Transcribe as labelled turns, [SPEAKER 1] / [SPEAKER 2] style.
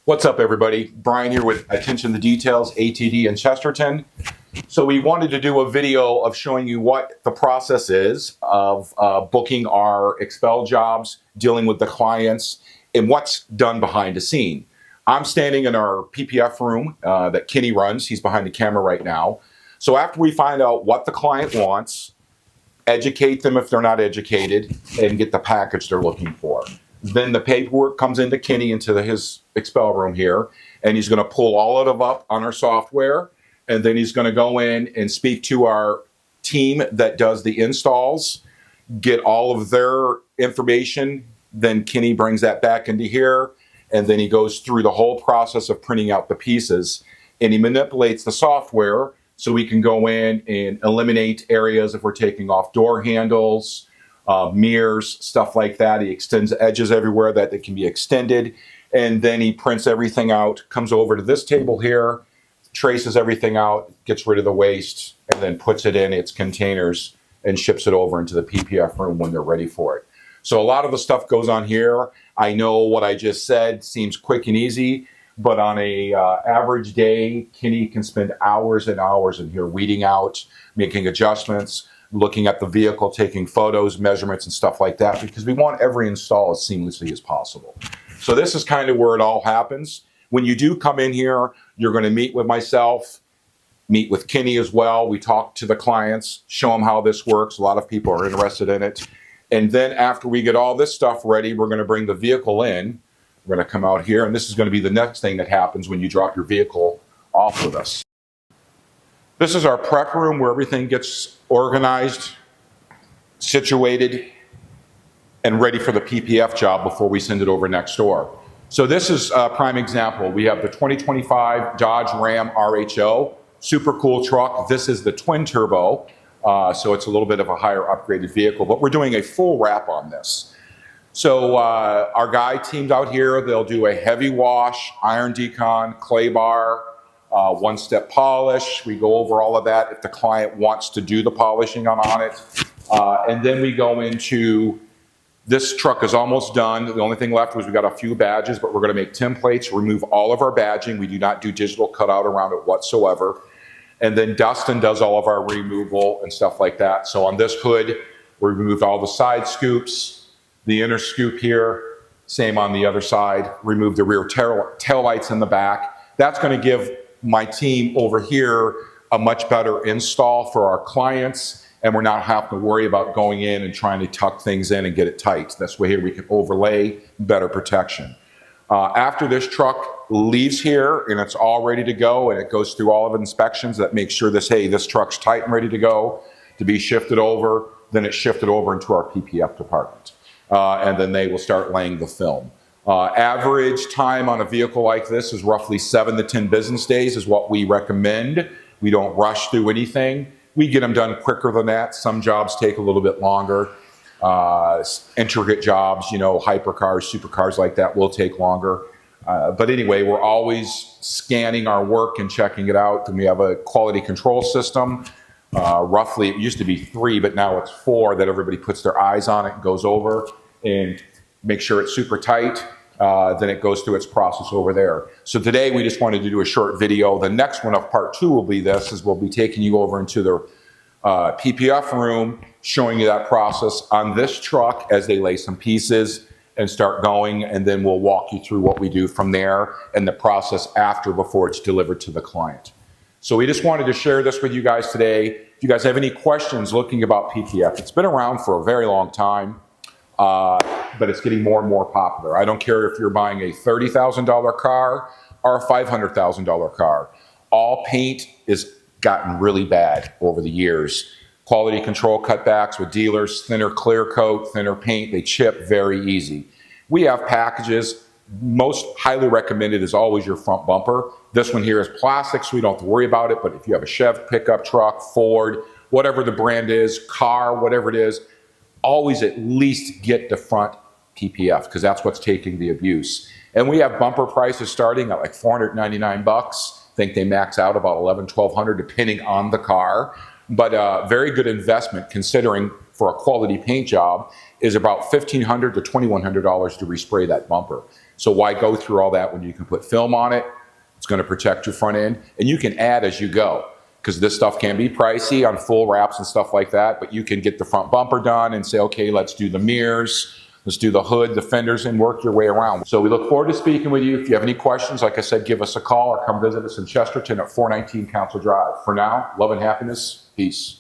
[SPEAKER 1] What's up, everybody? Brian here with Attention to Details, ATD in Chesterton. So we wanted to do a video of showing you what the process is of booking our XPEL jobs, dealing with the clients, and what's done behind the scene. I'm standing in our PPF room that Kenny runs. He's behind the camera right now. So after we find out what the client wants, educate them if they're not educated, and get the package they're looking for. Then the paperwork comes into Kenny, into his XPEL room here, and he's going to pull all of it up on our software, and then he's going to go in and speak to our team that does the installs, get all of their information. Then Kenny brings that back into here, and then he goes through the whole process of printing out the pieces, and he manipulates the software so we can go in and eliminate areas if we're taking off door handles, mirrors, stuff like that. He extends edges everywhere that they can be extended, and then he prints everything out, comes over to this table here, traces everything out, gets rid of the waste, and then puts it in its containers and ships it over into the PPF room when they're ready for it. So a lot of the stuff goes on here. I know what I just said seems quick and easy, but on a average day, Kenny can spend hours and hours in here weeding out, making adjustments, looking at the vehicle, taking photos, measurements, and stuff like that, because we want every install as seamlessly as possible. So this is kind of where it all happens. When you do come in here, you're going to meet with myself, meet with Kenny as well. We talk to the clients, show them how this works. A lot of people are interested in it. And then after we get all this stuff ready, we're going to bring the vehicle in. We're going to come out here, and this is going to be the next thing that happens when you drop your vehicle off with us. This is our prep room where everything gets organized, situated, and ready for the PPF job before we send it over next door. So this is a prime example. We have the 2025 Dodge Ram RHO, super cool truck. This is the twin turbo, so it's a little bit of a higher upgraded vehicle, but we're doing a full wrap on this. So our guy teamed out here. They'll do a heavy wash, iron decon, clay bar, one-step polish. We go over all of that if the client wants to do the polishing on it. And then we go into, this truck is almost done. The only thing left was we got a few badges, but we're going to make templates, remove all of our badging. We do not do digital cutout around it whatsoever. And then Dustin does all of our removal and stuff like that. So on this hood, we removed all the side scoops, the inner scoop here, same on the other side, remove the rear tail lights in the back. That's going to give my team over here a much better install for our clients, and we're not having to worry about going in and trying to tuck things in and get it tight. That's where here we can overlay better protection. After this truck leaves here and it's all ready to go, and it goes through all of the inspections that make sure this truck's tight and ready to go to be shifted over, then it's shifted over into our PPF department. And then they will start laying the film. Average time on a vehicle like this is roughly 7 to 10 business days is what we recommend. We don't rush through anything. We get them done quicker than that. Some jobs take a little bit longer. Intricate jobs, you know, hypercars, supercars like that will take longer. But anyway, we're always scanning our work and checking it out. And we have a quality control system. Roughly, it used to be 3, but now it's 4 that everybody puts their eyes on it and goes over and make sure it's super tight. Then it goes through its process over there. So today we just wanted to do a short video. The next one of part 2 will be this, is we'll be taking you over into the PPF room, showing you that process on this truck as they lay some pieces and start going, and then we'll walk you through what we do from there and the process after, before it's delivered to the client. So we just wanted to share this with you guys today. If you guys have any questions looking about PPF, it's been around for a very long time, but it's getting more and more popular. I don't care if you're buying a $30,000 car or a $500,000 car. All paint has gotten really bad over the years. Quality control cutbacks with dealers, thinner clear coat, thinner paint, they chip very easy. We have packages. Most highly recommended is always your front bumper. This one here is plastic, so we don't have to worry about it, but if you have a Chev pickup truck, Ford, whatever the brand is, car, whatever it is, always at least get the front PPF, because that's what's taking the abuse. And we have bumper prices starting at like $499. I think they max out about $1,100, $1,200 depending on the car. But very good investment, considering for a quality paint job is about $1,500 to $2,100 to respray that bumper. So why go through all that when you can put film on it? It's going to protect your front end, and you can add as you go, because this stuff can be pricey on full wraps and stuff like that, but you can get the front bumper done and say, okay, let's do the mirrors, let's do the hood, the fenders, and work your way around. So we look forward to speaking with you. If you have any questions, like I said, give us a call or come visit us in Chesterton at 419 Council Drive. For now, love and happiness. Peace.